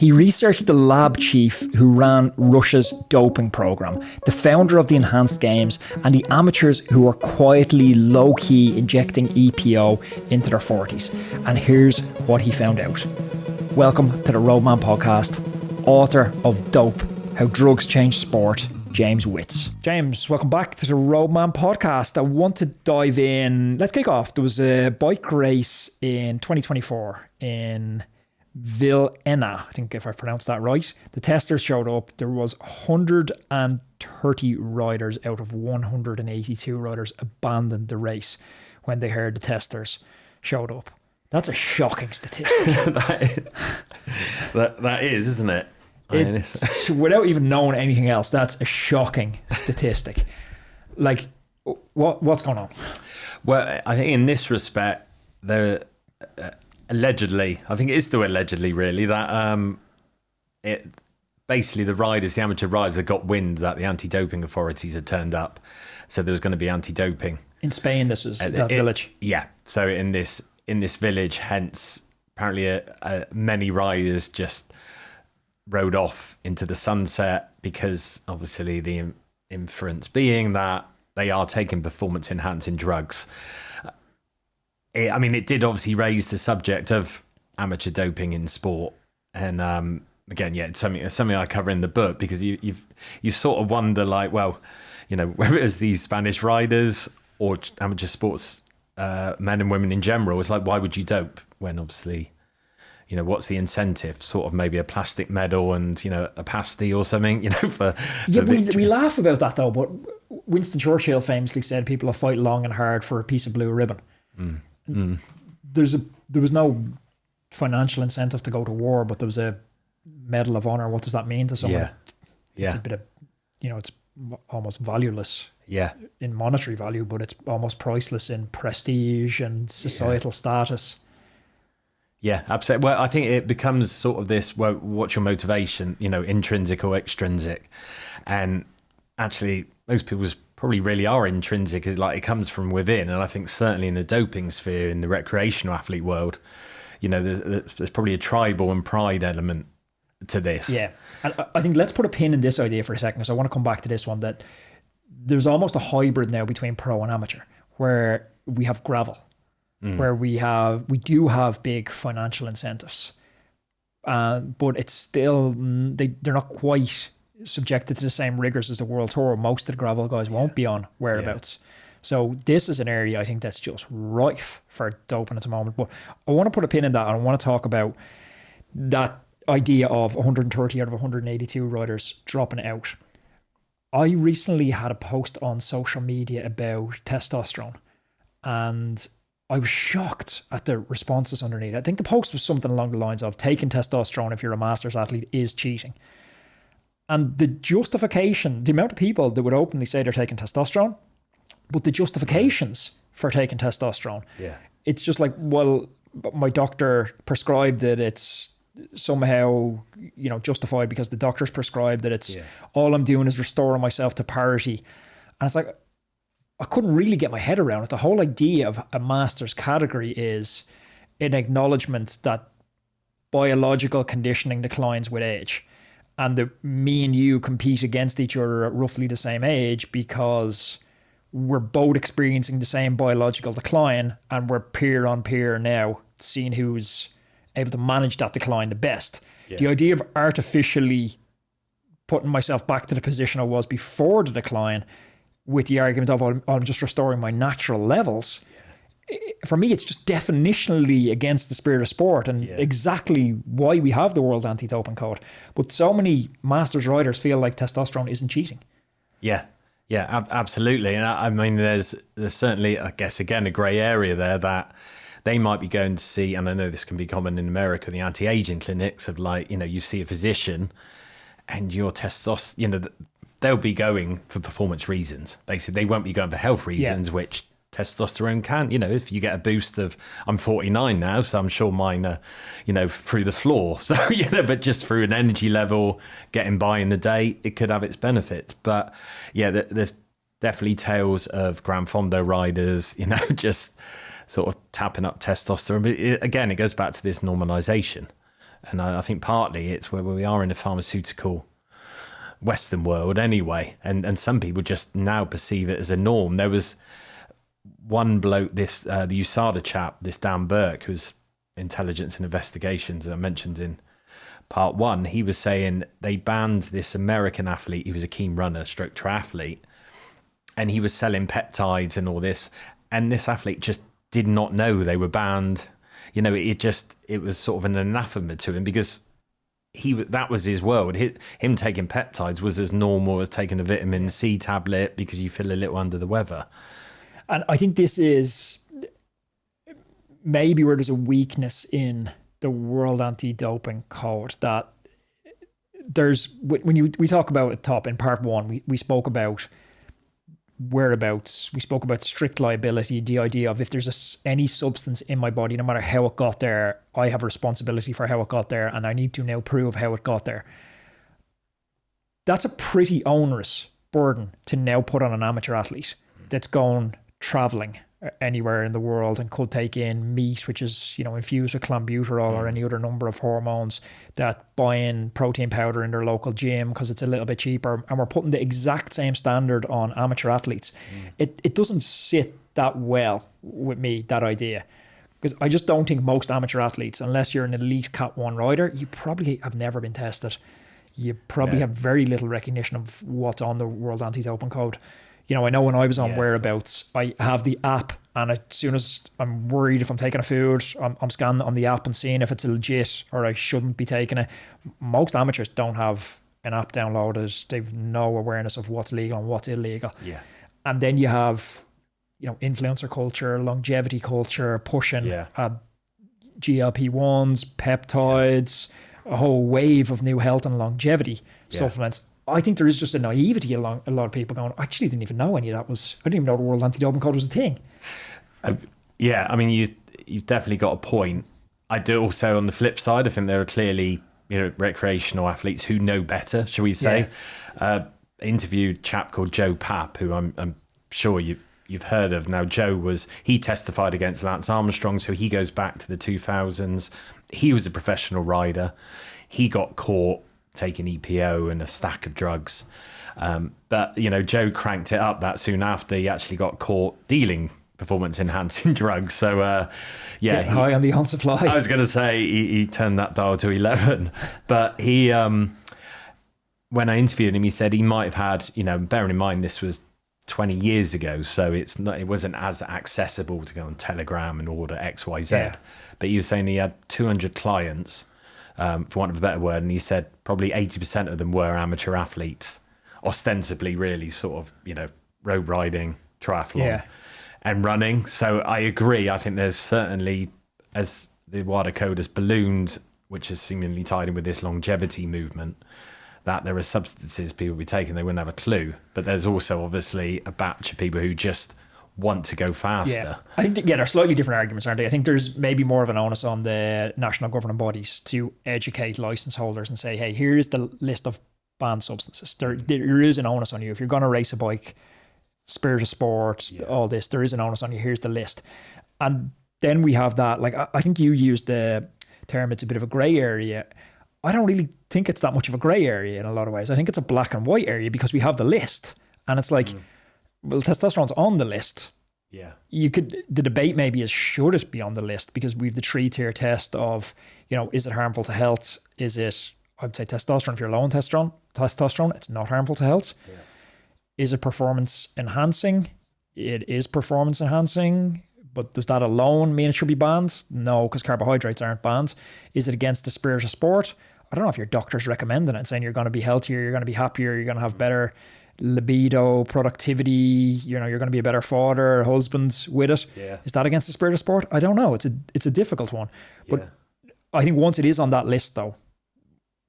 He researched the lab chief who ran Russia's doping program, the founder of the enhanced games, and the amateurs who were quietly, low-key injecting EPO into their 40s. And here's what he found out. Welcome to the Roadman Podcast. Author of Dope, How Drugs Change Sport, James Witts. James, welcome back to the Roadman Podcast. I want to dive in. Let's kick off. There was a bike race in 2024 in Vilhena, I think if I pronounced that right. The testers showed up. There was 130 riders out of 182 riders abandoned the race when they heard the testers showed up. That's a shocking statistic. that is, isn't it? It's, without even knowing anything else, that's a shocking statistic. Like, what's going on? Well, I think in this respect, there allegedly, I think it is still allegedly really, that it basically the amateur riders had got wind that the anti-doping authorities had turned up, so there was going to be anti-doping in Spain. This was that village. Yeah, so in this village, hence apparently many riders just rode off into the sunset because obviously the inference being that they are taking performance enhancing drugs. It did obviously raise the subject of amateur doping in sport, and again, yeah, it's something I cover in the book, because you sort of wonder, like, well, whether it was these Spanish riders or amateur sports men and women in general, it's like, why would you dope when obviously, what's the incentive? Sort of maybe a plastic medal and a pasty or something, for we laugh about that though, but Winston Churchill famously said people will fight long and hard for a piece of blue ribbon. There was no financial incentive to go to war, but there was a Medal of Honor. What does that mean to someone? It's a bit of, it's almost valueless. Yeah, in monetary value, but it's almost priceless in prestige and societal status. Yeah, absolutely. Well, I think it becomes sort of this, well, what's your motivation, intrinsic or extrinsic? And actually, most people's probably really are intrinsic, is like it comes from within. And I think certainly in the doping sphere, in the recreational athlete world, there's probably a tribal and pride element to this. Yeah, and I think let's put a pin in this idea for a second, because I want to come back to this one, that there's almost a hybrid now between pro and amateur, where we have gravel, where we do have big financial incentives, but it's still they're not quite subjected to the same rigors as the World Tour. Most of the gravel guys won't be on whereabouts. So this is an area I think that's just rife for doping at the moment. But I want to put a pin in that, and I want to talk about that idea of 130 out of 182 riders dropping out. I recently had a post on social media about testosterone, and I was shocked at the responses underneath. I think the post was something along the lines of, taking testosterone if you're a masters athlete is cheating. And the justification, the amount of people that would openly say they're taking testosterone, but the justifications for taking testosterone, it's just like, well, my doctor prescribed it, it's somehow justified because the doctor's prescribed that it's all I'm doing is restoring myself to parity. And it's like, I couldn't really get my head around it. The whole idea of a master's category is an acknowledgement that biological conditioning declines with age, and that me and you compete against each other at roughly the same age because we're both experiencing the same biological decline, and we're peer on peer now, seeing who's able to manage that decline the best. The idea of artificially putting myself back to the position I was before the decline, with the argument of, I'm just restoring my natural levels, for me it's just definitionally against the spirit of sport, and exactly why we have the World Anti-Doping Code. But so many masters riders feel like testosterone isn't cheating. Absolutely. And I mean, there's certainly, I guess, again, a grey area there that they might be going to see, and I know this can be common in America, the anti-aging clinics of, like, you see a physician and your testosterone, they'll be going for performance reasons. Basically, they won't be going for health reasons, which testosterone can, if you get a boost of, I'm 49 now, so I'm sure mine are, through the floor. So, but just through an energy level, getting by in the day, it could have its benefits. But there's definitely tales of Gran Fondo riders, just sort of tapping up testosterone. But again, it goes back to this normalization And I think partly it's where we are in a pharmaceutical Western world anyway. And some people just now perceive it as a norm. There was one bloke, the USADA chap, this Dan Burke, who's intelligence and investigations I mentioned in part 1. He was saying they banned this American athlete. He was a keen runner stroke triathlete. And he was selling peptides and all this. And this athlete just did not know they were banned. You know, it was sort of an anathema to him because that was his world. Him taking peptides was as normal as taking a vitamin C tablet because you feel a little under the weather. And I think this is maybe where there's a weakness in the World Anti-Doping Code, that we talk about at top in part 1, we spoke about whereabouts, we spoke about strict liability, the idea of if there's any substance in my body, no matter how it got there, I have a responsibility for how it got there, and I need to now prove how it got there. That's a pretty onerous burden to now put on an amateur athlete that's going traveling anywhere in the world and could take in meat which is, you know, infused with clenbuterol or any other number of hormones, that buying protein powder in their local gym because it's a little bit cheaper, and we're putting the exact same standard on amateur athletes. It doesn't sit that well with me, that idea, because I just don't think most amateur athletes, unless you're an elite Cat 1 rider, you probably have never been tested. You probably have very little recognition of what's on the World Anti-Doping Code. You know, I know when I was on Whereabouts, I have the app, and as soon as I'm worried if I'm taking a food, I'm scanning it on the app and seeing if it's legit or I shouldn't be taking it. Most amateurs don't have an app downloaded. They've no awareness of what's legal and what's illegal. Yeah. And then you have, you know, influencer culture, longevity culture, pushing GLP-1s, peptides, a whole wave of new health and longevity supplements. I think there is just a naivety along a lot of people going, I actually didn't even know any of that was, I didn't even know the World Anti-Doping Code was a thing. Yeah, I mean, you've definitely got a point. I do also, on the flip side, I think there are clearly, you know, recreational athletes who know better, shall we say. Interviewed a chap called Joe Papp, who I'm sure you've heard of. Now, he testified against Lance Armstrong, so he goes back to the 2000s. He was a professional rider. He got caught taking EPO and a stack of drugs. But, you know, Joe cranked it up that soon after he actually got caught dealing performance-enhancing drugs. So, high on the on supply. I was going to say he turned that dial to 11. But he, when I interviewed him, he said he might have had, you know, bearing in mind this was 20 years ago, so it wasn't as accessible to go on Telegram and order XYZ. Yeah. But he was saying he had 200 clients, for want of a better word, and he said probably 80% of them were amateur athletes, ostensibly really sort of, you know, road riding, triathlon and running. So I agree. I think there's certainly, as the WADA code has ballooned, which is seemingly tied in with this longevity movement, that there are substances people will be taking, they wouldn't have a clue. But there's also obviously a batch of people who just want to go faster. Yeah. I think they're slightly different arguments, aren't they? I think there's maybe more of an onus on the national governing bodies to educate license holders and say, hey, here's the list of banned substances. There is an onus on you. If you're going to race a bike, spirit of sport, all this, there is an onus on you. Here's the list. And then we have that, like, I think you used the term, it's a bit of a grey area. I don't really think it's that much of a grey area in a lot of ways. I think it's a black and white area because we have the list. And it's like, well, testosterone's on the list. Yeah. The debate maybe is, should it be on the list? Because we've the 3-tier test of, you know, is it harmful to health? Is it, I'd say testosterone, if you're low on testosterone, it's not harmful to health. Yeah. Is it performance enhancing? It is performance enhancing, but does that alone mean it should be banned? No, because carbohydrates aren't banned. Is it against the spirit of sport? I don't know if your doctor's recommending it and saying you're going to be healthier, you're going to be happier, you're going to have better libido, productivity, you know, you're going to be a better father, husband with it. Yeah. Is that against the spirit of sport? I don't know. It's a difficult one. But I think once it is on that list, though,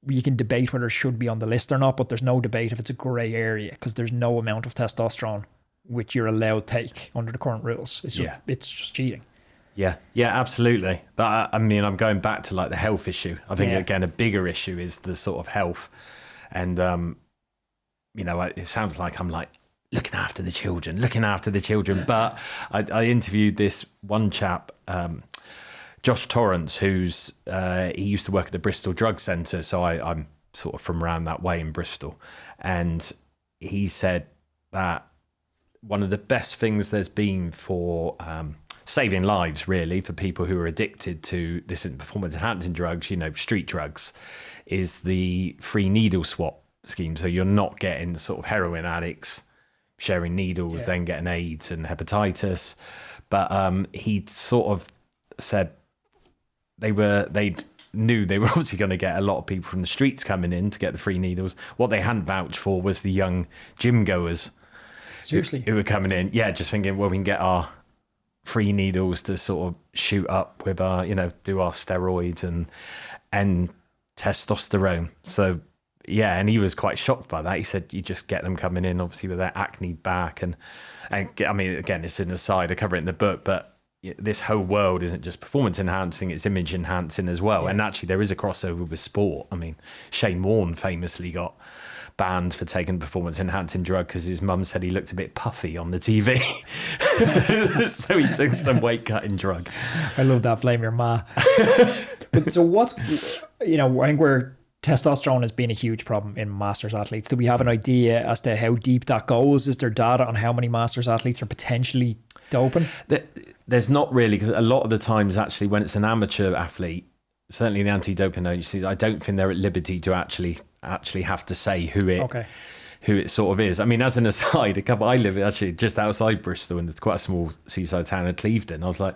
you can debate whether it should be on the list or not, but there's no debate if it's a grey area because there's no amount of testosterone which you're allowed to take under the current rules. It's just cheating. Yeah, absolutely. But I mean, I'm going back to like the health issue. I think again, a bigger issue is the sort of health, and you know, it sounds like I'm like looking after the children. But I interviewed this one chap Josh Torrance, who's he used to work at the Bristol Drug Centre, so I'm sort of from around that way in Bristol, and he said that one of the best things there's been for saving lives, really, for people who are addicted to this performance enhancing drugs, street drugs, is the free needle swap scheme. So you're not getting the sort of heroin addicts sharing needles, then getting AIDS and hepatitis. But he sort of said they knew they were obviously going to get a lot of people from the streets coming in to get the free needles. What they hadn't vouched for was the young gym goers. Seriously? Who were coming in. Yeah, just thinking, well, we can get our free needles to sort of shoot up with our, do our steroids and testosterone. So, yeah, and he was quite shocked by that. He said you just get them coming in, obviously, with their acne back. And I mean, again, it's an aside, I cover it in the book, but this whole world isn't just performance enhancing, it's image enhancing as well. And actually there is a crossover with sport. I mean, Shane Warne famously got banned for taking a performance enhancing drug because his mum said he looked a bit puffy on the TV. So he took some weight cutting drug. I love that, blame your ma. But so what's, I think testosterone has been a huge problem in masters athletes. Do we have an idea as to how deep that goes? Is there data on how many masters athletes are potentially doping? There's not really, because a lot of the times actually when it's an amateur athlete, certainly the anti-doping agencies, I don't think they're at liberty to actually have to say who it sort of is. I mean, as an aside, I live actually just outside Bristol, and it's quite a small seaside town of Clevedon. I was like,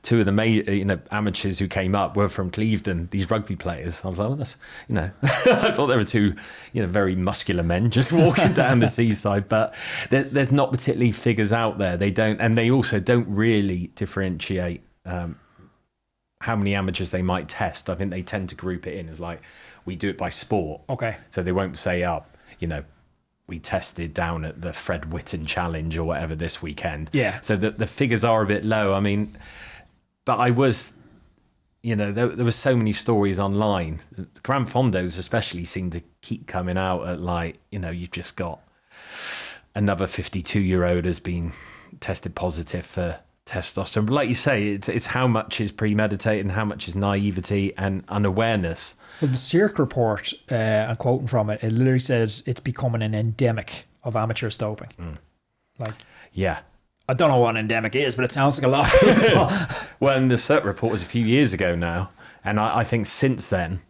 two of the amateurs who came up were from Clevedon, these rugby players. I was like, well, that's, I thought there were two, very muscular men just walking down the seaside, but there's not particularly figures out there. They don't, and they also don't really differentiate how many amateurs they might test. I think they tend to group it in as like, we do it by sport. Okay. So they won't say, we tested down at the Fred Whitten Challenge or whatever this weekend. Yeah. So the figures are a bit low. I mean, but I was, there were so many stories online. Grand Fondos especially seem to keep coming out at like, you've just got another 52-year-old has been tested positive for testosterone. But like you say, it's how much is premeditated and how much is naivety and unawareness. Well, the Cirque report, I'm quoting from it, it literally says it's becoming an endemic of amateur doping. Yeah. I don't know what an endemic is, but it sounds like a lot of people. Well, and the CERT report was a few years ago now. And I think since then,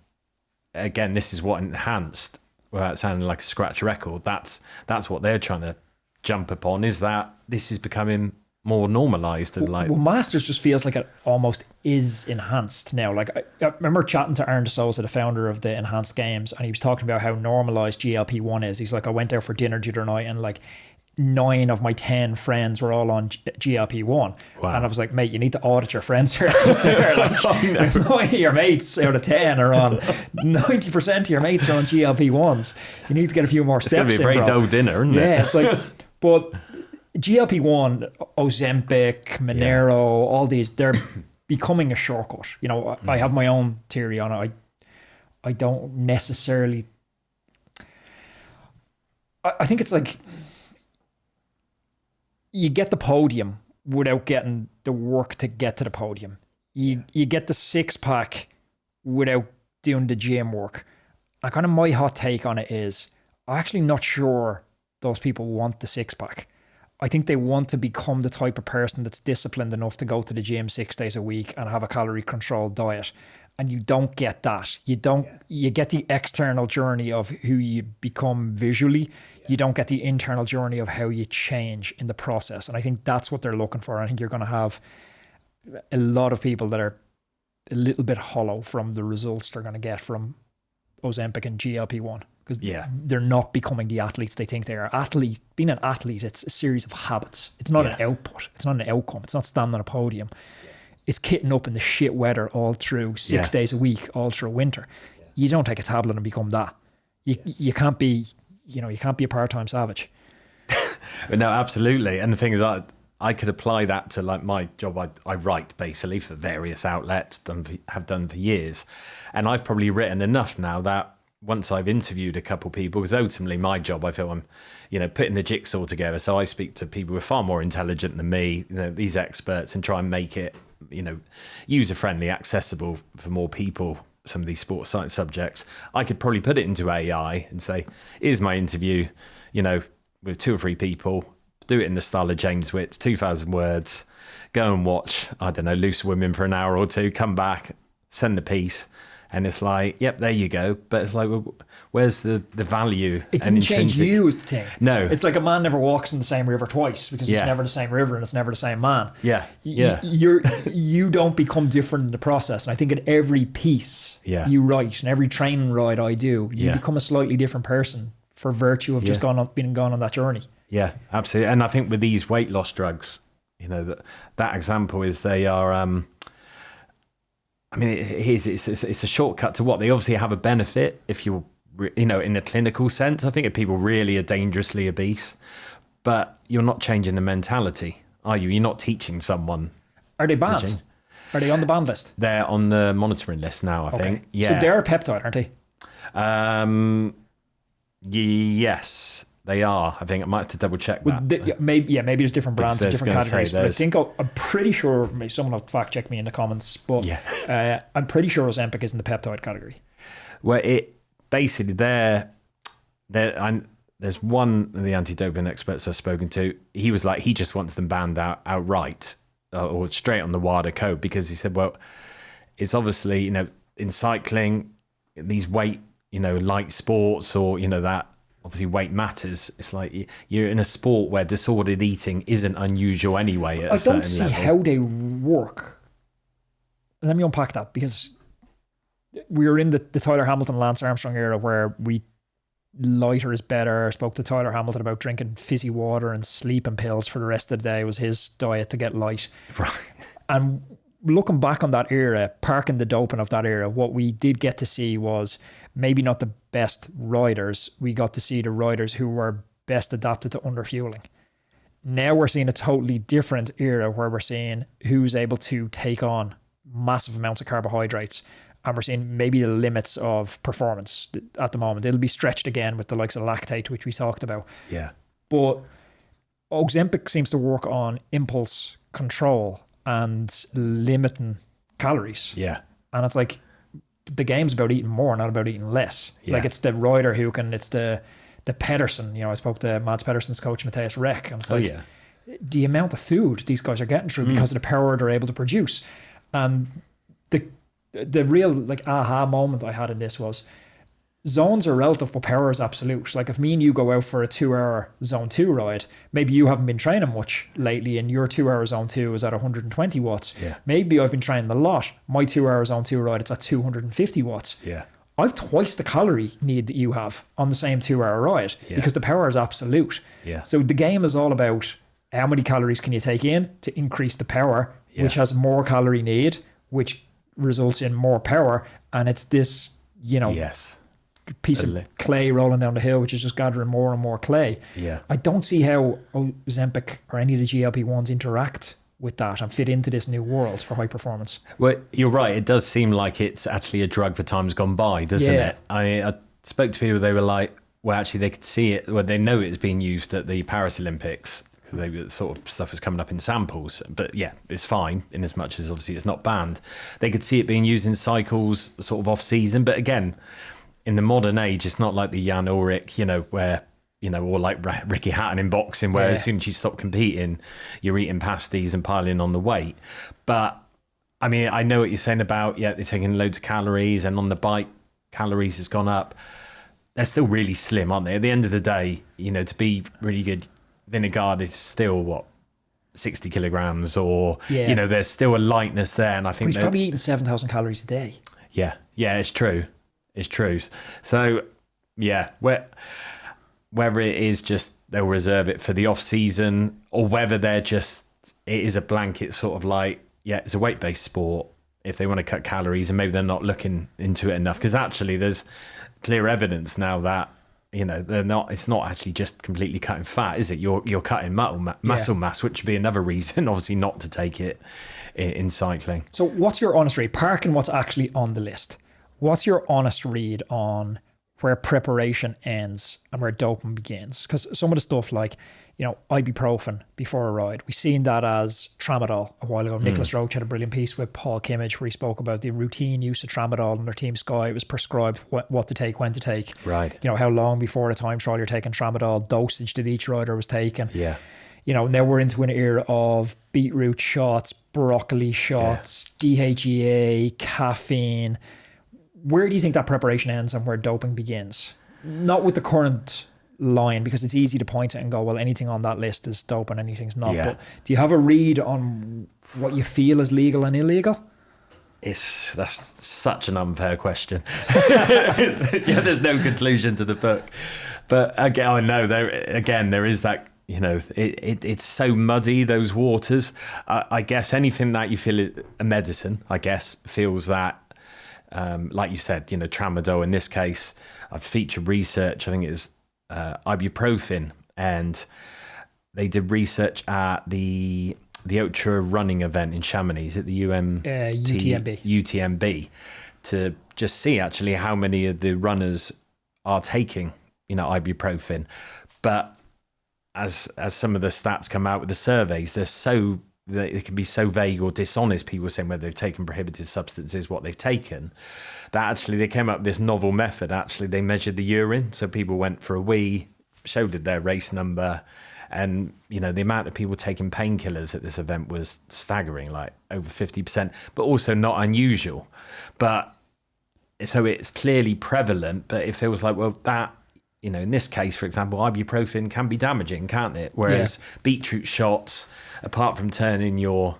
again, this is what enhanced, without sounding like a scratch record, that's what they're trying to jump upon, is that this is becoming more normalised. And well, Masters just feels like it almost is enhanced now. Like I remember chatting to Aaron DeSouza, the founder of the Enhanced Games, and he was talking about how normalised GLP-1 is. He's like, I went out for dinner the other night and like 9 of my 10 friends were all on GLP-1. Wow. And I was like, mate, you need to audit your friends here. Like, 9 of your mates out of 10 are on, 90% of your mates are on GLP-1s. You need to get a few more steps in, It's going to be a very dull dinner, isn't it? Yeah, it's like, but GLP-1, Ozempic, Monero, all these, they're becoming a shortcut. I have my own theory on it. I don't necessarily... I think it's like... You get the podium without getting the work to get to the podium. You get the 6-pack without doing the gym work. And kind of my hot take on it is, I'm actually not sure those people want the 6-pack. I think they want to become the type of person that's disciplined enough to go to the gym 6 days a week and have a calorie controlled diet. And you don't get that. You get the external journey of who you become visually. You don't get the internal journey of how you change in the process. And I think that's what they're looking for. I think you're going to have a lot of people that are a little bit hollow from the results they're going to get from Ozempic and GLP-1. Because they're not becoming the athletes they think they are. Being an athlete, it's a series of habits. It's not an output. It's not an outcome. It's not standing on a podium. It's kitting up in the shit weather all through 6 days a week, all through winter. You don't take a tablet and become that. You can't be, you can't be a part-time savage. No, absolutely. And the thing is, I could apply that to like my job. I write basically for various outlets, have done for years. And I've probably written enough now that once I've interviewed a couple people, because ultimately my job, I feel I'm, putting the jigsaw together. So I speak to people who are far more intelligent than me, these experts, and try and make it user friendly, accessible for more people, some of these sports science subjects, I could probably put it into AI and say, here's my interview, with 2 or 3 people, do it in the style of James Witts, 2,000 words, go and watch, I don't know, Loose Women for an hour or 2, come back, send the piece. And it's like, yep, there you go. But it's like, well, where's the value? It didn't change you is the thing. No. It's like a man never walks in the same river twice because it's never the same river and it's never the same man. Yeah. You don't become different in the process. And I think in every piece you write and every training ride I do, you become a slightly different person for virtue of just gone on that journey. Yeah, absolutely. And I think with these weight loss drugs, that example is they are... it's a shortcut to what they obviously have a benefit if you're, in a clinical sense. I think if people really are dangerously obese, but you're not changing the mentality, are you? You're not teaching someone. Are they banned? Are they on the banned list? They're on the monitoring list now, I think. Yeah. So they're a peptide, aren't they? Yes. They are. I think I might have to double check that. Maybe there's different brands and different categories. But I think I'm pretty sure, someone will fact check me in the comments, but I'm pretty sure Ozempic is in the peptide category. Well, it basically there's one of the anti-doping experts I've spoken to. He was like, he just wants them banned outright or straight on the WADA code, because he said, well, it's obviously, in cycling, these weight, light sports, or that. Obviously, weight matters. It's like you're in a sport where disordered eating isn't unusual anyway. At I don't see how they work. Let me unpack that, because we were in the Tyler Hamilton, Lance Armstrong era where lighter is better. I spoke to Tyler Hamilton about drinking fizzy water and sleeping pills for the rest of the day was his diet to get light. Right. And looking back on that era, parking the doping of that era, what we did get to see was maybe not the best riders. We got to see the riders who were best adapted to underfueling. Now we're seeing a totally different era where we're seeing who's able to take on massive amounts of carbohydrates. And we're seeing maybe the limits of performance at the moment. It'll be stretched again with the likes of lactate, which we talked about. Yeah. But Ozempic seems to work on impulse control and limiting calories. Yeah. And it's like, the game's about eating more, not about eating less. Yeah. Like, it's the rider who can, it's the Pedersen, I spoke to Mads Pedersen's coach, Matthias Reck, and it's the amount of food these guys are getting through because of the power they're able to produce. And the real aha moment I had in this was, zones are relative, but power is absolute. Like, if me and you go out for a 2-hour zone 2 ride, maybe you haven't been training much lately and your 2-hour zone 2 is at 120 watts. Yeah. Maybe I've been training a lot. My 2-hour zone 2 ride, it's at 250 watts. Yeah. I've twice the calorie need that you have on the same 2-hour ride because the power is absolute. Yeah. So the game is all about how many calories can you take in to increase the power, which has more calorie need, which results in more power. And it's this, piece of clay rolling down the hill, which is just gathering more and more clay. Yeah. I don't see how Ozempic or any of the GLP-1s interact with that and fit into this new world for high performance. Well, you're right. It does seem like it's actually a drug for times gone by, doesn't it? I spoke to people, they were like, well, actually they could see it, well, they know it's being used at the Paris Olympics. They sort of stuff was coming up in samples, but yeah, it's fine in as much as obviously it's not banned. They could see it being used in cycles sort of off season, but again, in the modern age, it's not like the Jan Ulrich, where, or like Ricky Hatton in boxing, where as soon as you stop competing, you're eating pasties and piling on the weight. But I mean, I know what you're saying about, they're taking loads of calories, and on the bike, calories has gone up. They're still really slim, aren't they? At the end of the day, to be really good, Vingegaard is still 60 kilograms, or there's still a lightness there, and I think he's probably eating 7,000 calories a day. Yeah, it's true. It's true. So, whether it is just they'll reserve it for the off season, or whether it is a blanket sort of like, it's a weight based sport. If they want to cut calories, and maybe they're not looking into it enough, because actually there's clear evidence now that they're not. It's not actually just completely cutting fat, is it? You're cutting muscle mass, which would be another reason, obviously, not to take it in cycling. So, what's your honest read? Parking what's actually on the list. What's your honest read on where preparation ends and where doping begins. Because some of the stuff like, ibuprofen before a ride, we've seen that as tramadol a while ago. Nicholas Roach had a brilliant piece with Paul Kimmage where he spoke about the routine use of tramadol in their Team Sky. It was prescribed what to take, when to take. Right. How long before the time trial you're taking tramadol, dosage that each rider was taking. Yeah. Now we're into an era of beetroot shots, broccoli shots, DHEA, caffeine. Where do you think that preparation ends and where doping begins? Not with the current line, because it's easy to point it and go, well, anything on that list is dope and anything's not. But do you have a read on what you feel is legal and illegal? That's such an unfair question. There's no conclusion to the book. But again, I know there is that, it's so muddy, those waters. I guess anything that you feel a medicine, I guess, feels that, like you said, tramadol in this case. I've featured research, I think it was ibuprofen, and they did research at the ultra running event in Chamonix at the UTMB to just see actually how many of the runners are taking ibuprofen. But as some of the stats come out with the surveys, they can be so vague or dishonest, people saying whether they've taken prohibited substances, what they've taken, that actually they came up with this novel method. Actually, they measured the urine. So people went for a wee, showed their race number, and, the amount of people taking painkillers at this event was staggering, like over 50%, but also not unusual. But so it's clearly prevalent, but it feels like, well, that, in this case, for example, ibuprofen can be damaging, can't it? Whereas beetroot shots, apart from turning your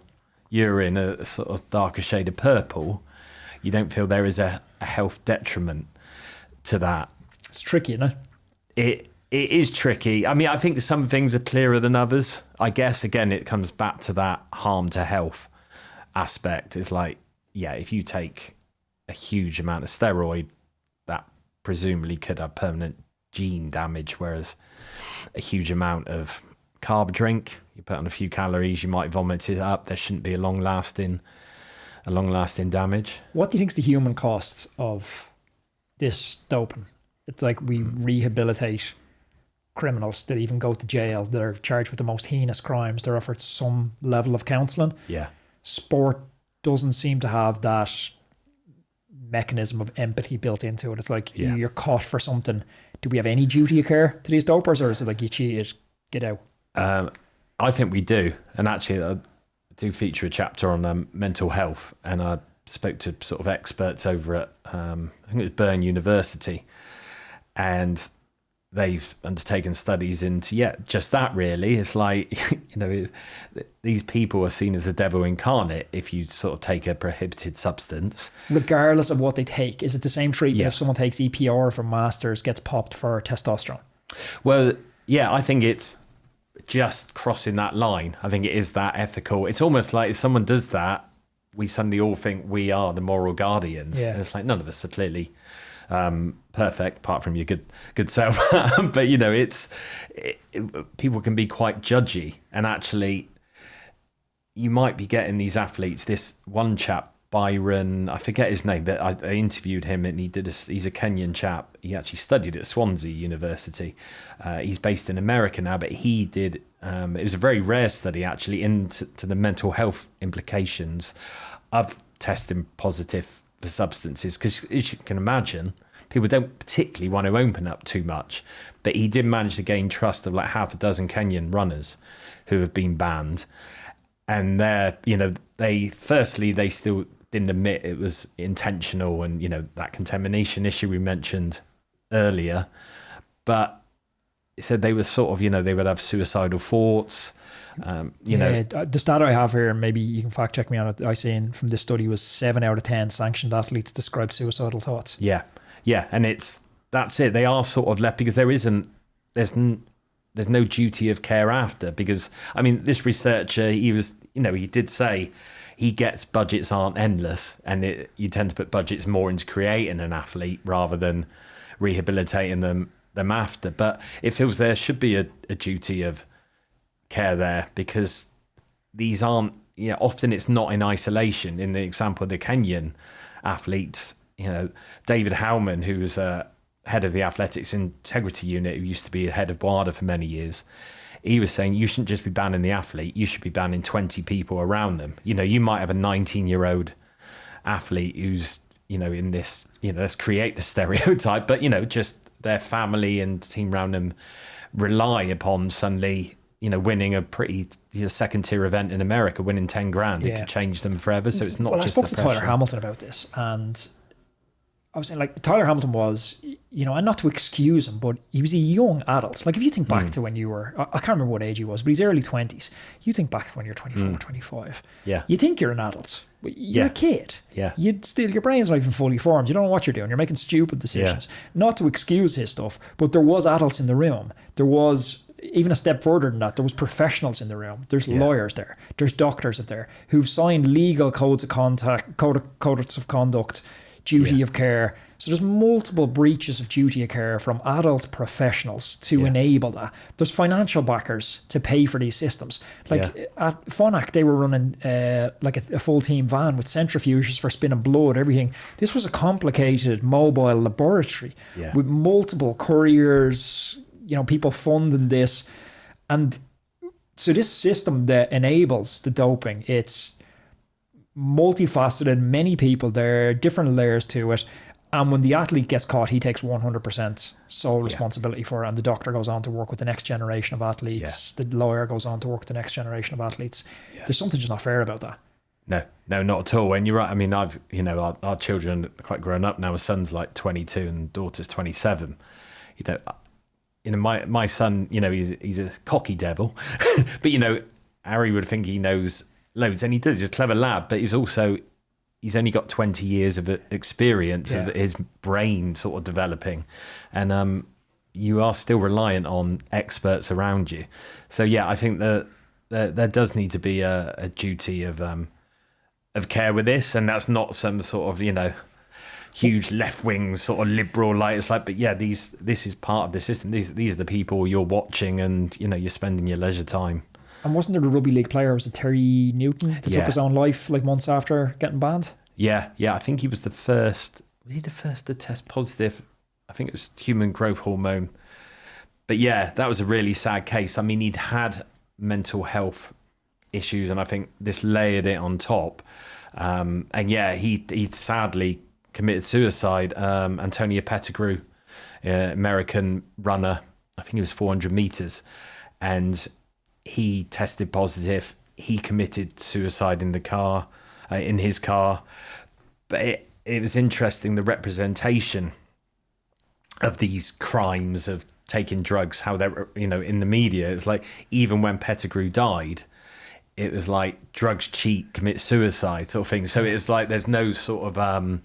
urine a sort of darker shade of purple, you don't feel there is a health detriment to that. It's tricky, isn't it? It is tricky. I mean, I think some things are clearer than others. I guess, again, it comes back to that harm to health aspect. It's like, if you take a huge amount of steroid, that presumably could have permanent gene damage, whereas a huge amount of carb drink, you put on a few calories, you might vomit it up. There shouldn't be a long lasting damage. What do you think is the human cost of this doping? It's like we rehabilitate criminals that even go to jail, that are charged with the most heinous crimes. They're offered some level of counselling. Yeah. Sport doesn't seem to have that mechanism of empathy built into it. It's like you're caught for something. Do we have any duty of care to these dopers, or is it like you cheated, get out? I think we do. And actually, I do feature a chapter on mental health, and I spoke to sort of experts over at, I think it was Bern University, and they've undertaken studies into, just that really. It's like, these people are seen as the devil incarnate if you sort of take a prohibited substance. Regardless of what they take, is it the same treatment if someone takes EPR for masters, gets popped for testosterone? Well, I think it's just crossing that line. I think it is that ethical. It's almost like if someone does that, we suddenly all think we are the moral guardians. And it's like none of us are clearly perfect, apart from your good self. But people can be quite judgy, and actually, you might be getting these athletes. This one chap, Byron, I forget his name, but I interviewed him, and he's a Kenyan chap. He actually studied at Swansea University. He's based in America now, but he did. It was a very rare study actually into the mental health implications of testing positive for substances, because as you can imagine, people don't particularly want to open up too much. But he did manage to gain trust of like half a dozen Kenyan runners who have been banned, and they still didn't admit it was intentional, and that contamination issue we mentioned earlier, but he said they were sort of they would have suicidal thoughts. The stat I have here, and maybe you can fact check me on it, I seen from this study was 7 out of 10 sanctioned athletes describe suicidal thoughts. And that's it. They are sort of left because there's no duty of care after, because I mean, this researcher, he did say he gets budgets aren't endless, and you tend to put budgets more into creating an athlete rather than rehabilitating them after. But it feels there should be a duty of care there, because these aren't, often it's not in isolation. In the example of the Kenyan athletes, David Howman, who was a head of the athletics integrity unit, who used to be head of WADA for many years, he was saying you shouldn't just be banning the athlete, you should be banning 20 people around them. You know, you might have a 19-year-old athlete who's, you know, in this, you know, let's create the stereotype, but, you know, just their family and team around them rely upon suddenly, you know, winning a pretty second-tier event in America, winning 10 grand. It could change them forever. So it's not just the pressure. I spoke to Tyler Hamilton about this, and I was saying, like, Tyler Hamilton was, you know, and not to excuse him, but he was a young adult. Like, if you think back to when you were, I can't remember what age he was, but he's early 20s. You think back to when you're 24, 25. Yeah. You think you're an adult. You're a kid. Yeah. You'd still, your brain's not even fully formed. You don't know what you're doing. You're making stupid decisions. Not to excuse his stuff, but there was adults in the room. There was, even a step further than that, there was professionals in the room. There's lawyers there. There's doctors there who've signed legal codes of conduct, duty of care. So there's multiple breaches of duty of care from adult professionals to enable that. There's financial backers to pay for these systems. Like at Phonak, they were running like a full team van with centrifuges for spinning blood, everything. This was a complicated mobile laboratory with multiple couriers, you know, people funding this. And so this system that enables the doping, it's multifaceted, many people there, different layers to it. And when the athlete gets caught, he takes 100% sole responsibility for it. And the doctor goes on to work with the next generation of athletes. The lawyer goes on to work with the next generation of athletes. There's something just not fair about that. No, not at all. And you're right. I mean, I've, you know, our children are quite grown up now. My son's like 22 and daughter's 27. You know, my son, you know, he's a cocky devil, but, you know, Harry would think he knows loads, and he does. He's a clever lad, but he's only got 20 years of experience of his brain sort of developing, and you are still reliant on experts around you. So I think that there does need to be a duty of care with this, and that's not some sort of, you know, huge left wing sort of liberal light. It's like, but this is part of the system. These are the people you're watching, and, you know, you're spending your leisure time. And wasn't there the rugby league player, was it Terry Newton, that took his own life like months after getting banned? Yeah. I think he was the first. Was he the first to test positive? I think it was human growth hormone. But that was a really sad case. I mean, he'd had mental health issues, and I think this layered it on top. And he sadly committed suicide. Antonio Pettigrew, American runner, I think it was 400 meters, and he tested positive. He committed suicide in the car, in his car. But it was interesting, the representation of these crimes of taking drugs, how they're, you know, in the media. It's like, even when Pettigrew died, it was like drugs cheat, commit suicide sort of thing. So it's like there's no sort of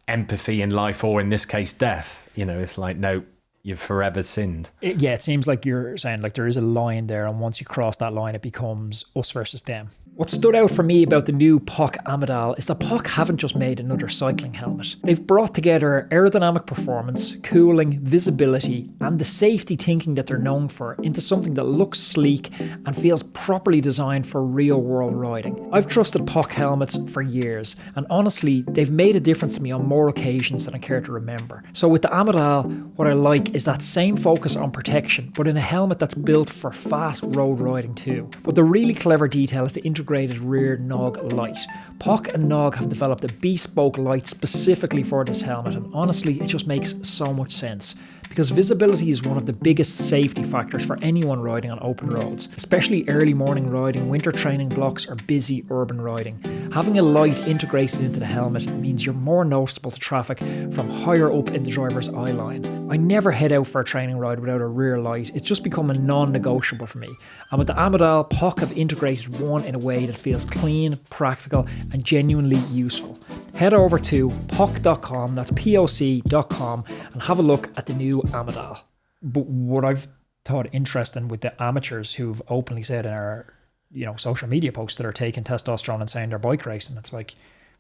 empathy in life, or in this case, death. You know, it's like, no, you've forever sinned. It seems like you're saying, like, there is a line there, and once you cross that line, it becomes us versus them. What stood out for me about the new POC Amidal is that POC haven't just made another cycling helmet. They've brought together aerodynamic performance, cooling, visibility, and the safety thinking that they're known for into something that looks sleek and feels properly designed for real-world riding. I've trusted POC helmets for years, and honestly, they've made a difference to me on more occasions than I care to remember. So with the Amidal, what I like is that same focus on protection, but in a helmet that's built for fast road riding too. But the really clever detail is the integrated rear nog light. POC and Nog have developed a bespoke light specifically for this helmet, and honestly, it just makes so much sense. Because visibility is one of the biggest safety factors for anyone riding on open roads, especially early morning riding, winter training blocks, or busy urban riding. Having a light integrated into the helmet means you're more noticeable to traffic from higher up in the driver's eye line. I never head out for a training ride without a rear light. It's just become a non-negotiable for me. And with the Amidal, POC have integrated one in a way that feels clean, practical, and genuinely useful. Head over to poc.com, that's POC.com, and have a look at the new Amidal. But what I've thought interesting with the amateurs who've openly said in our, you know, social media posts that are taking testosterone and saying they're bike racing, it's like,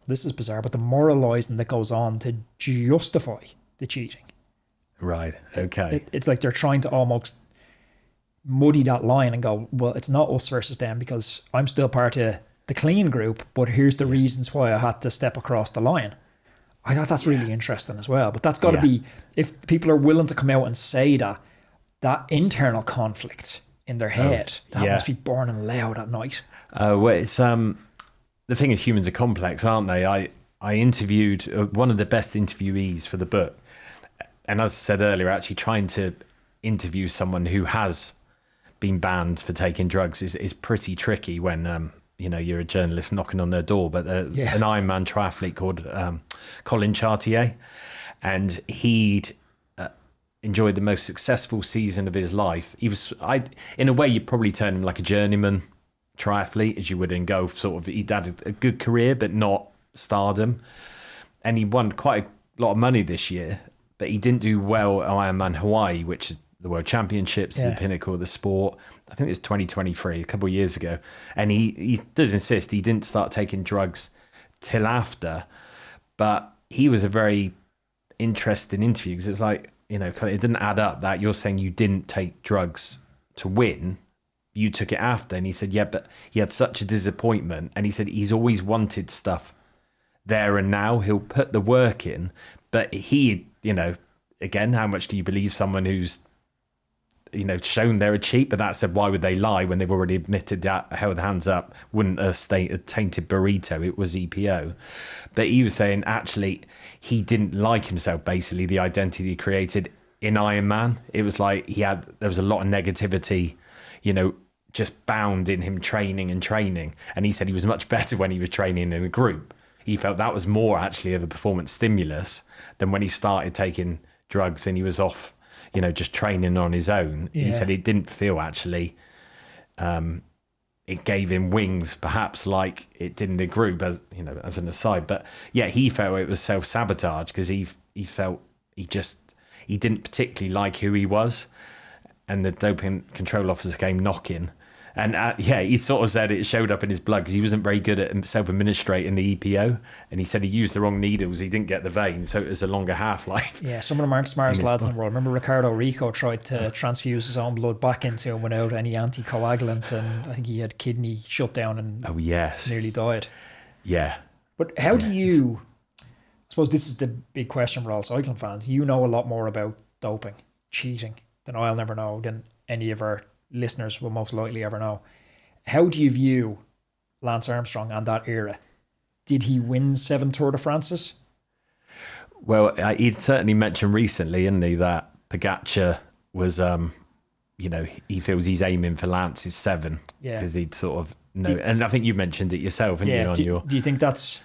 this is bizarre, but the moralising that goes on to justify the cheating. Right, okay. It's like they're trying to almost muddy that line and go, well, it's not us versus them because I'm still part of the clean group, but here's the reasons why I had to step across the line. I thought that's really interesting as well. But that's got to be, if people are willing to come out and say that internal conflict in their head, that must be burning loud at night. Well, it's the thing is, humans are complex, aren't they? I interviewed one of the best interviewees for the book, and as I said earlier, actually trying to interview someone who has been banned for taking drugs is pretty tricky when you're a journalist knocking on their door. But an Ironman triathlete called Colin Chartier, and he'd enjoyed the most successful season of his life. He was, in a way, you'd probably term him like a journeyman triathlete, as you would in golf. Sort of, he'd had a good career, but not stardom, and he won quite a lot of money this year. But he didn't do well at Ironman Hawaii, which is the World Championships, the pinnacle of the sport. I think it was 2023, a couple of years ago. And he does insist he didn't start taking drugs till after. But he was a very interesting interview, because it's like, it didn't add up that you're saying you didn't take drugs to win. You took it after. And he said, yeah, but he had such a disappointment. And he said he's always wanted stuff there and now. He'll put the work in. But he, again, how much do you believe someone who's, shown they're a cheat? But that said, why would they lie when they've already admitted that, held hands up, wouldn't a tainted burrito, it was EPO. But he was saying, actually, he didn't like himself, basically, the identity he created in Ironman. It was like there was a lot of negativity, just bound in him training. And he said he was much better when he was training in a group. He felt that was more actually of a performance stimulus than when he started taking drugs and he was off, just training on his own. Yeah. He said he didn't feel actually it gave him wings, perhaps like it did in the group, as an aside. But yeah, he felt it was self-sabotage, because he felt he didn't particularly like who he was, and the doping control officer came knocking. And he sort of said it showed up in his blood, because he wasn't very good at self-administrating the EPO. And he said he used the wrong needles. He didn't get the vein, so it was a longer half-life. Yeah, some of them aren't the smartest lads in the world. Remember Ricardo Rico tried to transfuse his own blood back into him without any anticoagulant, and I think he had kidney shutdown and nearly died. Yeah. But how do you... I suppose this is the big question for all cycling fans. You know a lot more about doping, cheating, than I'll never know, than any of our listeners will most likely ever know. How do you view Lance Armstrong and that era? Did he win 7 Tour de France's? Well, he'd certainly mentioned recently, hadn't he, that Pogacar was, he feels he's aiming for Lance's 7, because he'd sort of know. And I think you mentioned it yourself, didn't you? Do you think that's...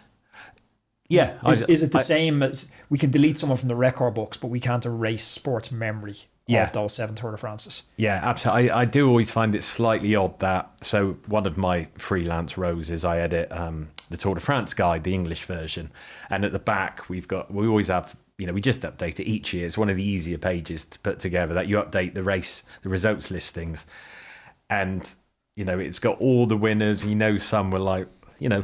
Yeah. Is it the same as... We can delete someone from the record books, but we can't erase sports memory of those 7 Tour de France's. Yeah, absolutely. I do always find it slightly odd that... So one of my freelance rows is I edit the Tour de France guide, the English version. And at the back, we always have... we just update it each year. It's one of the easier pages to put together, that you update the results listings. And, it's got all the winners. Some were like,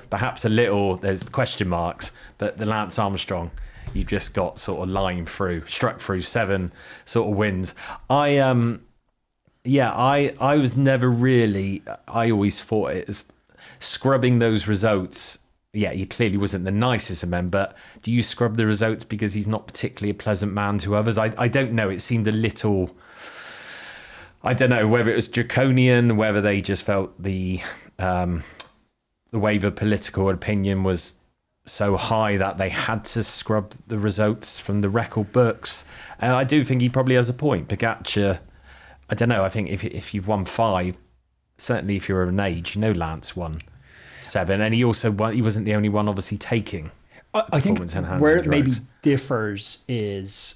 perhaps a little, there's question marks. But the Lance Armstrong... You just got sort of struck through 7 sort of wins. I was never really, I always thought it was scrubbing those results. Yeah, he clearly wasn't the nicest of men, but do you scrub the results because he's not particularly a pleasant man to others? I don't know. It seemed a little, I don't know whether it was draconian, whether they just felt the wave of political opinion was so high that they had to scrub the results from the record books. And I do think he probably has a point. Pogacar, I don't know, I think if you've won 5, certainly if you're of an age, Lance won 7, and he wasn't the only one obviously taking. I think where it maybe differs is,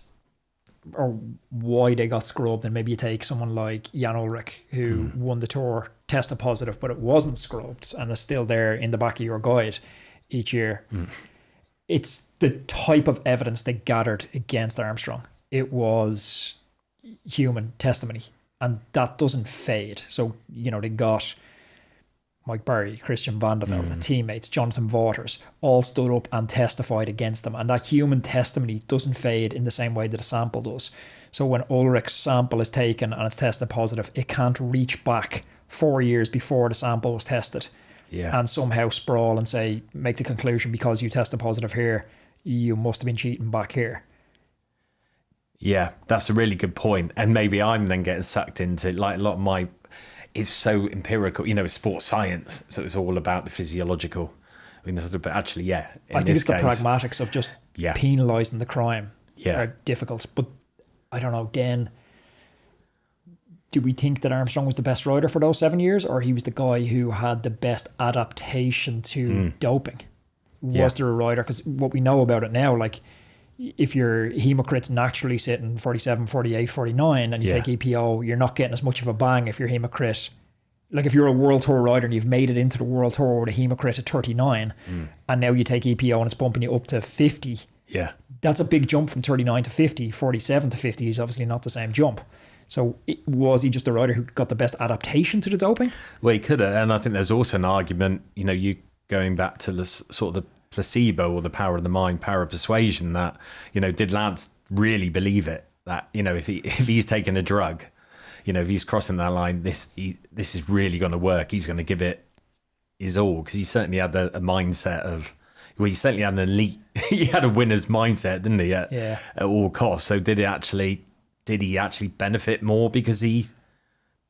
or why they got scrubbed, and maybe you take someone like Jan Ullrich, who won the Tour, tested positive, but it wasn't scrubbed and is still there in the back of your guide each year. It's the type of evidence they gathered against Armstrong. It was human testimony, and that doesn't fade. So, they got Mike Barry, Christian Van der Velde, the teammates, Jonathan Waters, all stood up and testified against them. And that human testimony doesn't fade in the same way that a sample does. So when Ulrich's sample is taken and it's tested positive, it can't reach back 4 years before the sample was tested. Yeah. And somehow sprawl and say, make the conclusion because you tested positive here, you must have been cheating back here. Yeah, that's a really good point. And maybe I'm then getting sucked into, like, a lot of my is so empirical, it's sports science. So it's all about the physiological. I mean, but actually, yeah. I think it's the pragmatics of just penalising the crime are difficult. But I don't know, Dan, do we think that Armstrong was the best rider for those 7 years, or he was the guy who had the best adaptation to doping? Was there a rider? Because what we know about it now, like, if your hemocrit's naturally sitting 47, 48, 49 and you take EPO, you're not getting as much of a bang if your hemocrit, like if you're a World Tour rider and you've made it into the World Tour with a hemocrit at 39 and now you take EPO and it's bumping you up to 50, that's a big jump from 39 to 50. 47 to 50 is obviously not the same jump. So was he just a rider who got the best adaptation to the doping? Well, he could have. And I think there's also an argument, you going back to the sort of the placebo or the power of the mind, power of persuasion, that, did Lance really believe it? That, if he's taking a drug, if he's crossing that line, this is really going to work. He's going to give it his all, because he certainly had a mindset of, well, he certainly had an elite, he had a winner's mindset, didn't he? At all costs. So did he actually benefit more because he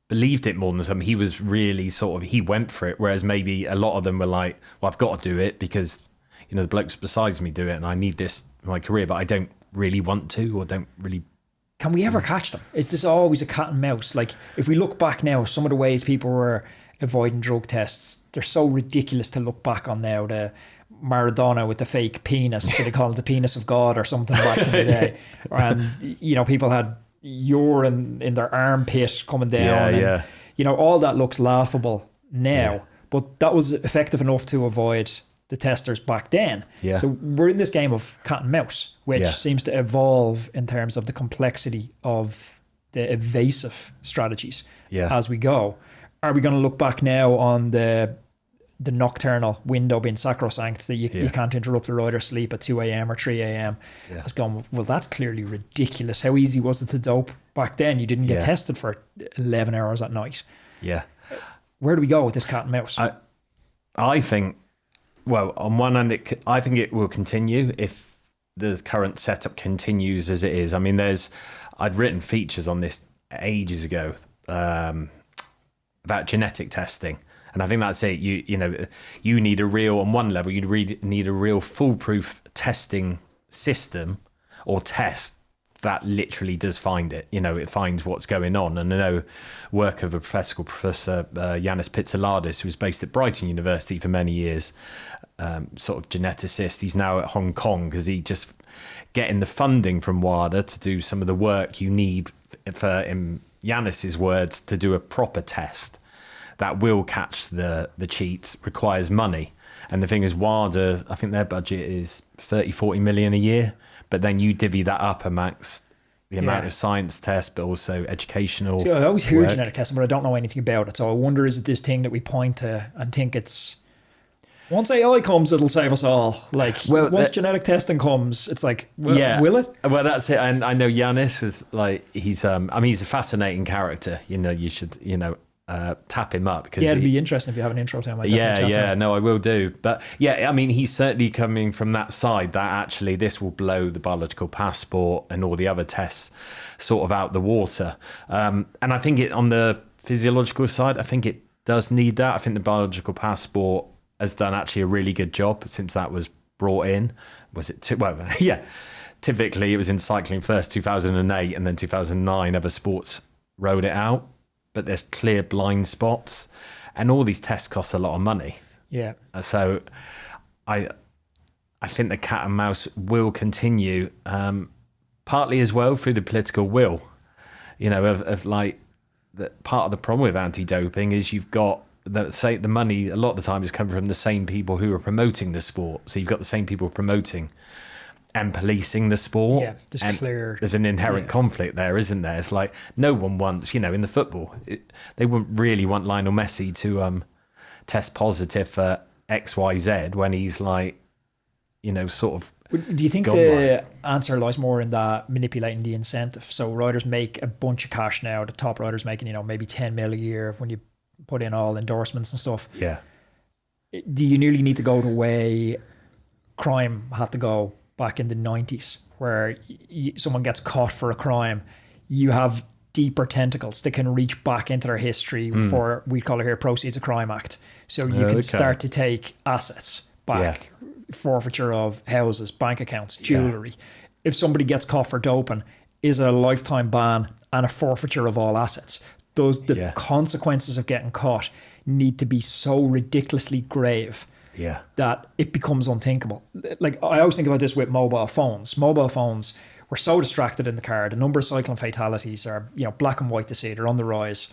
believed it more than some? He was really he went for it, whereas maybe a lot of them were like, well, I've got to do it because the blokes besides me do it and I need this in my career, but I don't really want to, or don't really. Can we ever catch them? Is this always a cat and mouse? Like, if we look back now, some of the ways people were avoiding drug tests, they're so ridiculous to look back on now. The Maradona with the fake penis, so they call it the penis of God or something back in the day. And, people had urine in their armpit coming down. And, all that looks laughable now, but that was effective enough to avoid the testers back then. So we're in this game of cat and mouse, which seems to evolve in terms of the complexity of the evasive strategies as we go. Are we going to look back now on the nocturnal window being sacrosanct, that you can't interrupt the rider's sleep at 2 a.m. or 3 a.m. It's gone, well, that's clearly ridiculous. How easy was it to dope back then? You didn't get tested for 11 hours at night. Where do we go with this cat and mouse? I think, well, on one hand, I think it will continue if the current setup continues as it is. I mean, I'd written features on this ages ago about genetic testing. And I think that's it. You need a real, on one level, need a real foolproof testing system or test that literally does find it. It finds what's going on. And I know work of a professor called Professor Yanis Pitsouladis, who was based at Brighton University for many years, sort of geneticist. He's now at Hong Kong because he just getting the funding from WADA to do some of the work you need for, in Yanis's words, to do a proper test that will catch the cheats, requires money. And the thing is, WADA, I think their budget is 30-40 million a year, but then you divvy that up amongst the amount of science tests, but also educational. See, I always hear genetic testing, but I don't know anything about it. So I wonder, is it this thing that we point to and think it's, once AI comes, it'll save us all? Like, once genetic testing comes, it's like, will it? Well, that's it. And I know Yanis was like, he's a fascinating character. You should, tap him up. Cause it'd be interesting if you have an intro to him. No, I will do. But he's certainly coming from that side that actually this will blow the biological passport and all the other tests sort of out the water. And I think on the physiological side, I think it does need that. I think the biological passport has done actually a really good job since that was brought in. Was it typically it was in cycling first 2008 and then 2009 other sports rolled it out. But there's clear blind spots, and all these tests cost a lot of money. So I think the cat and mouse will continue, partly as well through the political will, of like, that part of the problem with anti-doping is you've got the money a lot of the time is coming from the same people who are promoting the sport. So you've got the same people promoting and policing the sport. There's an inherent conflict there, isn't there? It's like no one wants, in the football, they wouldn't really want Lionel Messi to test positive for XYZ when he's like, sort of. Do you think the answer lies more in that manipulating the incentive? So riders make a bunch of cash now. The top riders making, maybe 10 mil a year when you put in all endorsements and stuff. Yeah. Do you nearly need to go the way crime had to go back in the 90s, where someone gets caught for a crime, you have deeper tentacles that can reach back into their history for, we call it here, Proceeds of Crime Act. So you can start to take assets back, forfeiture of houses, bank accounts, jewelry. If somebody gets caught for doping, is a lifetime ban and a forfeiture of all assets. The consequences of getting caught need to be so ridiculously grave that it becomes unthinkable. Like, I always think about this with mobile phones. Mobile phones, we're so distracted in the car. The number of cycling fatalities are, black and white to see. They're on the rise.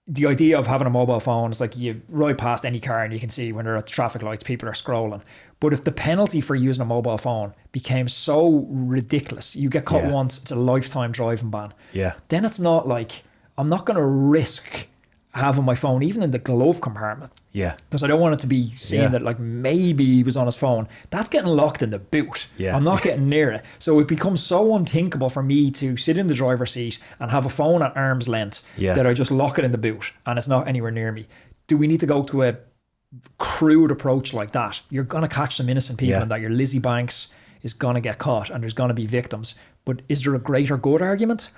The idea of having a mobile phone is like you ride past any car and you can see when they're at the traffic lights, people are scrolling. But if the penalty for using a mobile phone became so ridiculous, you get caught once, it's a lifetime driving ban. Then it's not like, I'm not going to risk having my phone even in the glove compartment, because I don't want it to be seen that like maybe he was on his phone. That's getting locked in the boot. I'm not getting near it. So it becomes so unthinkable for me to sit in the driver's seat and have a phone at arm's length that I just lock it in the boot and it's not anywhere near me. Do we need to go to a crude approach like that? You're going to catch some innocent people in that. Your Lizzie Banks is going to get caught and there's going to be victims. But is there a greater good argument?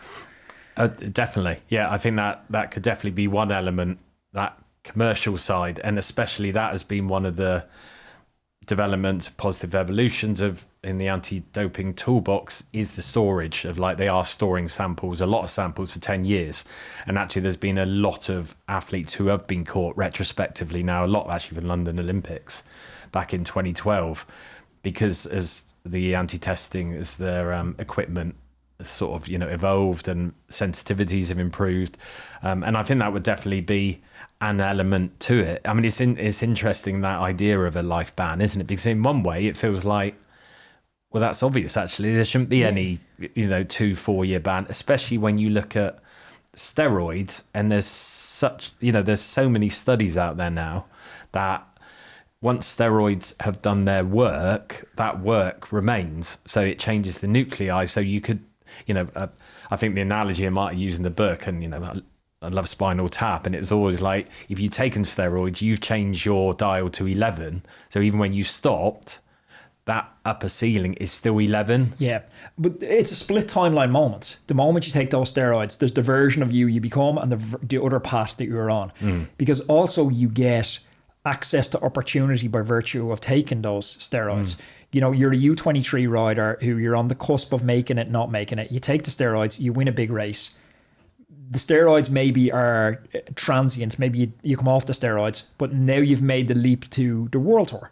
Definitely. I think that could definitely be one element, that commercial side, and especially that has been one of the developments, positive evolutions of in the anti-doping toolbox, is the storage of, like, they are storing samples, a lot of samples for 10 years. And actually there's been a lot of athletes who have been caught retrospectively now, a lot actually for London Olympics back in 2012, because as the anti-testing, as their equipment sort of evolved and sensitivities have improved, and I think that would definitely be an element to it. I mean, it's interesting, that idea of a life ban, isn't it? Because in one way it feels like, well, that's obvious actually, there shouldn't be any 2-4 year ban, especially when you look at steroids, and there's so many studies out there now that once steroids have done their work, that work remains, so it changes the nuclei. So you could, I think the analogy I might use in the book, and I love Spinal Tap, and it was always like, if you've taken steroids, you've changed your dial to 11, so even when you stopped, that upper ceiling is still 11. But it's a split timeline moment. The moment you take those steroids, there's the version of you become and the other path that you're on, because also you get access to opportunity by virtue of taking those steroids. You're a U23 rider who you're on the cusp of making it, not making it. You take the steroids, you win a big race. The steroids maybe are transient. Maybe you come off the steroids, but now you've made the leap to the World Tour.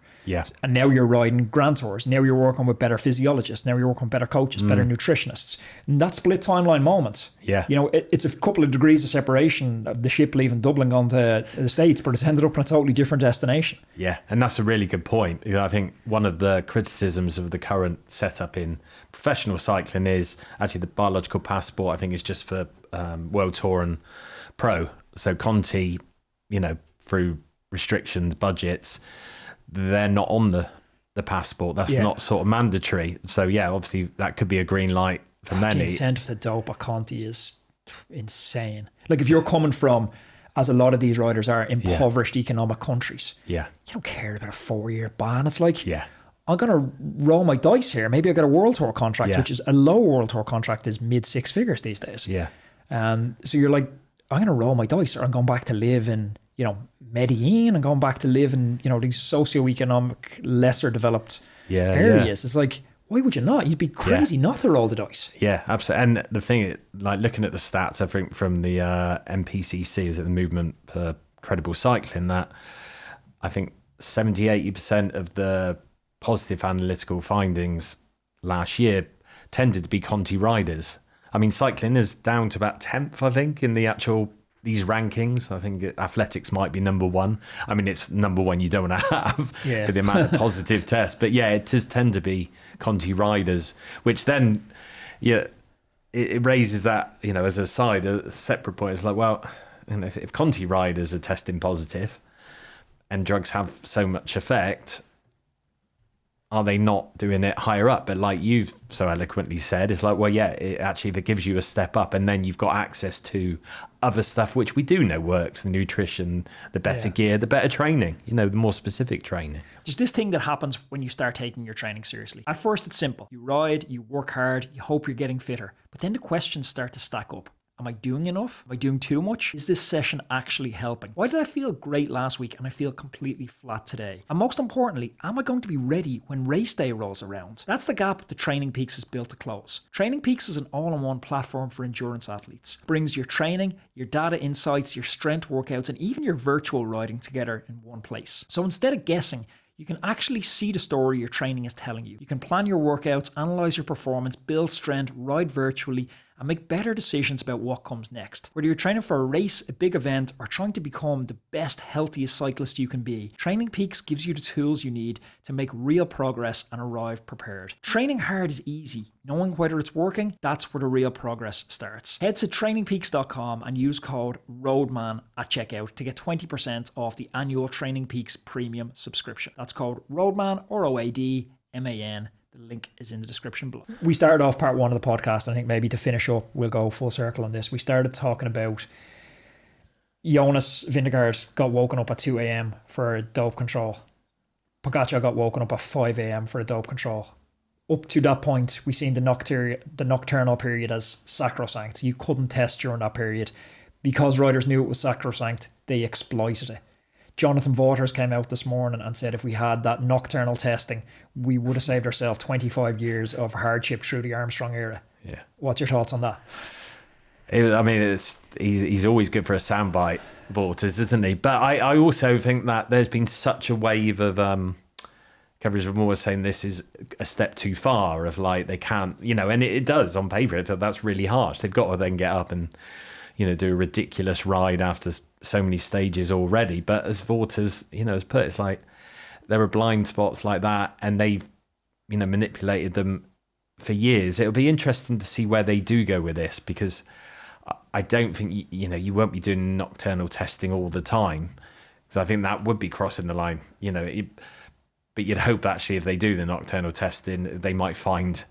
And now you're riding Grand Tours. Now you're working with better physiologists. Now you're working with better coaches, better nutritionists. And that split timeline moment. It's a couple of degrees of separation of the ship leaving Dublin, gone to the States, but it's ended up in a totally different destination. And that's a really good point. I think one of the criticisms of the current setup in professional cycling is actually the biological passport, I think, is just for World Tour and Pro. So Conti, through restrictions, budgets, they're not on the passport. That's not sort of mandatory. So obviously that could be a green light for many. The incentive to dope at Conti is insane. Like, if you're coming from, as a lot of these riders are, impoverished economic countries, you don't care about a 4-year ban. It's like, I'm gonna roll my dice here. Maybe I got a World Tour contract, which is a low World Tour contract is mid 6 figures these days. And so you're like, I'm gonna roll my dice, or I'm going back to live in Medellin, and going back to live in these socioeconomic lesser developed areas. It's like, why would you not? You'd be crazy not to roll the dice. Absolutely. And the thing, like, looking at the stats, I think from the MPCC, is it the Movement for Credible Cycling, that I think 70-80% of the positive analytical findings last year tended to be Conti riders. I mean, cycling is down to about 10th, I think, in the actual these rankings. I think athletics might be number one. I mean, it's number one you don't want to have for the amount of positive tests. But it does tend to be Conti riders, which then, it raises that, as a side, a separate point. It's like, well, if Conti riders are testing positive and drugs have so much effect, are they not doing it higher up? But like you've so eloquently said, it's like, well, yeah, it actually, if it gives you a step up, and then you've got access to other stuff, which we do know works, the nutrition, the better gear, the better training, the more specific training. There's this thing that happens when you start taking your training seriously. At first, it's simple. You ride, you work hard, you hope you're getting fitter. But then the questions start to stack up. Am I doing enough? Am I doing too much? Is this session actually helping? Why did I feel great last week and I feel completely flat today? And most importantly, am I going to be ready when race day rolls around? That's the gap that Training Peaks is built to close. Training Peaks is an all-in-one platform for endurance athletes. It brings your training, your data insights, your strength workouts, and even your virtual riding together in one place. So instead of guessing, you can actually see the story your training is telling you. You can plan your workouts, analyze your performance, build strength, ride virtually, and make better decisions about what comes next. Whether you're training for a race, a big event, or trying to become the best, healthiest cyclist you can be, Training Peaks gives you the tools you need to make real progress and arrive prepared. Training hard is easy. Knowing whether it's working, that's where the real progress starts. Head to trainingpeaks.com and use code ROADMAN at checkout to get 20% off the annual Training Peaks premium subscription. That's code ROADMAN, ROADMAN. The link is in the description below. We started off part one of the podcast. I think maybe to finish up, we'll go full circle on this. We started talking about Jonas Vingegaard got woken up at 2 a.m. for dope control. Pogacar got woken up at 5 a.m. for a dope control. Up to that point, we seen the nocturnal period as sacrosanct. You couldn't test during that period. Because riders knew it was sacrosanct, they exploited it. Jonathan Vaughters came out this morning and said if we had that nocturnal testing, we would have saved ourselves 25 years of hardship through the Armstrong era. Yeah. What's your thoughts on that? He's always good for a soundbite, Vaughters, isn't he? But I also think that there's been such a wave of coverage of more saying this is a step too far, of like they can't, and it does on paper. That's really harsh. They've got to then get up and do a ridiculous ride after so many stages already. But as Vaughters, has put, it's like there are blind spots like that, and they've, manipulated them for years. It'll be interesting to see where they do go with this, because I don't think, you won't be doing nocturnal testing all the time, because I think that would be crossing the line, but you'd hope actually if they do the nocturnal testing, they might find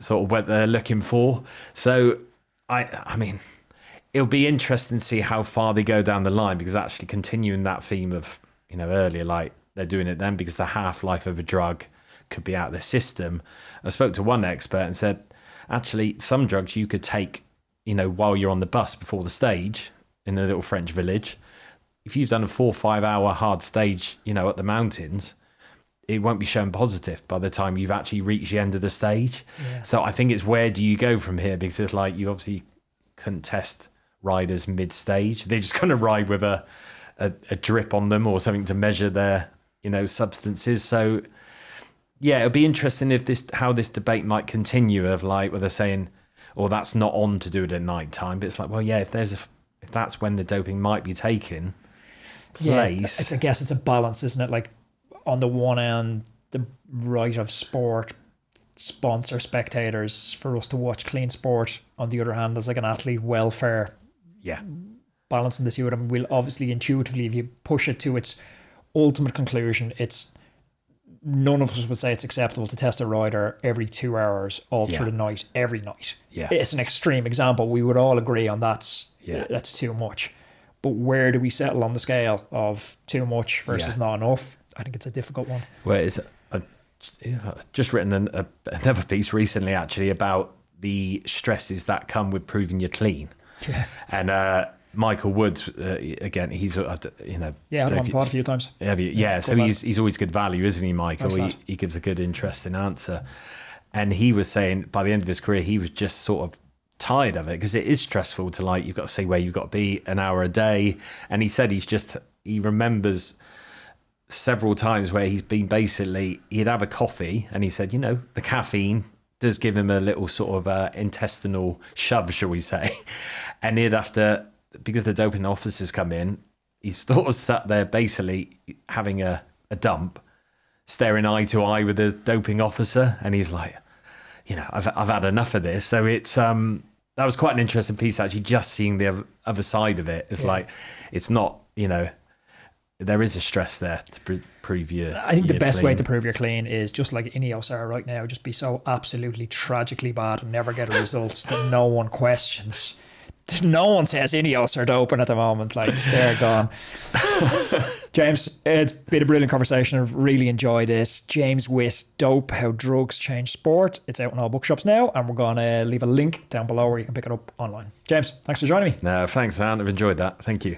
sort of what they're looking for. So I mean, it'll be interesting to see how far they go down the line, because actually continuing that theme of, earlier, like they're doing it then because the half-life of a drug could be out of the system. I spoke to one expert and said, actually, some drugs you could take, while you're on the bus before the stage in a little French village. If you've done a 4 or 5 hour hard stage, at the mountains, it won't be shown positive by the time you've actually reached the end of the stage. Yeah. So I think it's where do you go from here? Because it's like you obviously couldn't test riders mid-stage. They're just going to ride with a drip on them or something to measure their substances. So yeah, it'll be interesting how this debate might continue of like where they're saying, that's not on to do it at night time. But it's like, well, yeah, if that's when the doping might be taking place. I guess it's a balance, isn't it? Like on the one hand, the right of sport, sponsor spectators for us to watch clean sport. On the other hand, there's like an athlete welfare. Yeah. Balancing the two of them will obviously intuitively, if you push it to its ultimate conclusion, none of us would say it's acceptable to test a rider every 2 hours all through the night, every night. Yeah. It's an extreme example. We would all agree on that's too much. But where do we settle on the scale of too much versus not enough? I think it's a difficult one. Well, I've just written another piece recently actually about the stresses that come with proving you're clean. Yeah. And Michael Woods, again, he's I've had him on pod a few times. So he's always good value, isn't he, Michael? He gives a good, interesting answer. And he was saying by the end of his career, he was just sort of tired of it, because it is stressful to, like, you've got to say where you've got to be an hour a day. And he said he remembers several times where he's been he'd have a coffee, and he said, the caffeine does give him a little sort of intestinal shove, shall we say. And he'd have to, because the doping officers come in, he's sort of sat there basically having a dump, staring eye to eye with the doping officer. And he's like, I've had enough of this. So it's, that was quite an interesting piece, actually, just seeing the other side of it. It's like, it's not, there is a stress there to prove you. I think the best way to prove you're clean is just like Ineos are right now, just be so absolutely tragically bad and never get a result that no one questions. No one says Ineos are doping at the moment. Like, they're gone. James, it's been a brilliant conversation. I've really enjoyed it. James Witts, Dope, How Drugs Change Sport. It's out in all bookshops now, and we're going to leave a link down below where you can pick it up online. James, thanks for joining me. No, thanks, Ant. I've enjoyed that. Thank you.